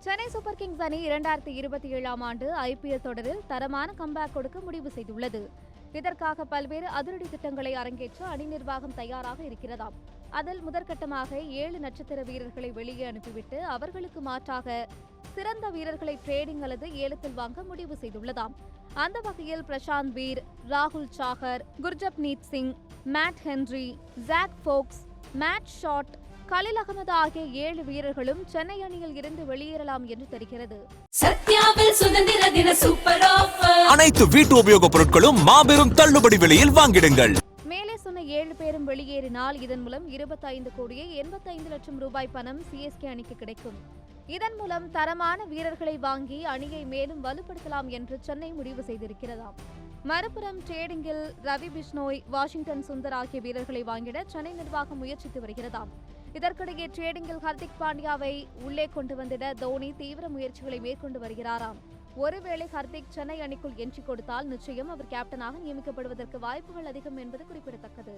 Chennai super Kings அணி 2027ஆம் ஆண்டு IPL தொடரில் தரமான கம்பேக் கொடுக்க முடிவு செய்துள்ளது. இதற்காக பல்வேறு அதிரடி திட்டங்களை அரங்கேற்ற அணி நிர்வாகம் தயாராக இருக்கிறதாம். அதில் முதற்கட்டமாக 7 நட்சத்திர வீரர்களை வெளியே அனுப்பிவிட்டு அவர்களுக்கு மாற்றாக சிறந்த வீரர்களை டிரேடிங் அல்லது ஏலத்தில் வாங்க முடிவு செய்துள்ளதாம். அந்த வகையில் பிரசாந்த் வீர், ராகுல் Chahar, Gurjapneet Singh, Matt Henry, Zak Foulkes, Matt Short, Khaleel Ahmed ஆகிய 7 வீரர்களும் சென்னை அணியில் இருந்து வெளியேறலாம் என்று தெரிகிறது. சத்யாவில் சுதந்திர தின சூப்பர் ஆஃபர். அனைத்து வீட்டு உபயோகப் பொருட்களும் மாபெரும் தள்ளுபடி விலையில் வாங்கிடுங்கள். மேலே சொன்ன 7 பேரும் வெளியேறினால் இதன் மூலம் 25 கோடியே 85 லட்சம் ரூபாய் பணம் சிஎஸ்கே அணிக்கு கிடைக்கும். இதன் மூலம் தரமான வீரர்களை வாங்கி அணியை மேலும் வலுப்படுத்தலாம் என்று சென்னை முடிவு செய்திருக்கிறதாம். மறுபுறம் ட்ரேடிங்கில் ரவி பிஷ்னோய், வாஷிங்டன் சுந்தர் ஆகிய வீரர்களை வாங்கிட சென்னை நிர்வாகம் முயற்சித்து வருகிறதாம். இதற்கிடையே ட்ரேடிங்கில் ஹர்திக் பாண்டியாவை உள்ளே கொண்டு வந்திட தோனி தீவிர முயற்சிகளை மேற்கொண்டு வருகிறாராம். ஒருவேளை ஹர்திக் சென்னை அணிக்குள் என்ட்ரி கொடுத்தால் நிச்சயம் அவர் கேப்டனாக நியமிக்கப்படுவதற்கு வாய்ப்புகள் அதிகம் என்பது குறிப்பிடத்தக்கது.